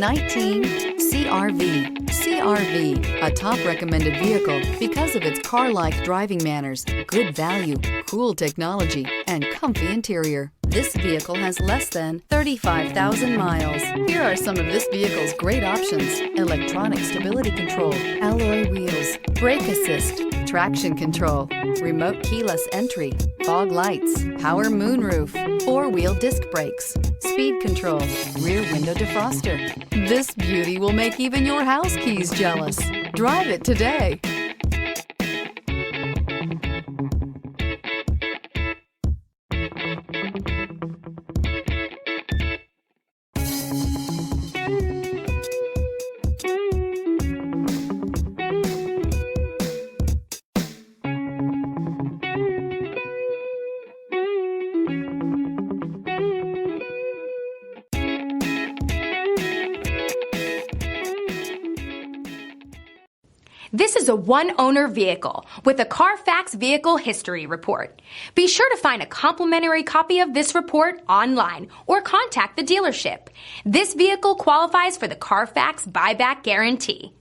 2019 CR-V. CR-V, a top recommended vehicle because of its car-like driving manners, good value, cool technology, and comfy interior. This vehicle has less than 35,000 miles. Here are some of this vehicle's great options: electronic stability control, alloy wheels, brake assist, traction control, remote keyless entry, fog lights, power moonroof, four-wheel disc brakes, speed control, rear window defroster. This beauty will make even your house keys jealous. Drive it today. This is a one-owner vehicle with a Carfax Vehicle History Report. Be sure to find a complimentary copy of this report online or contact the dealership. This vehicle qualifies for the Carfax Buyback Guarantee.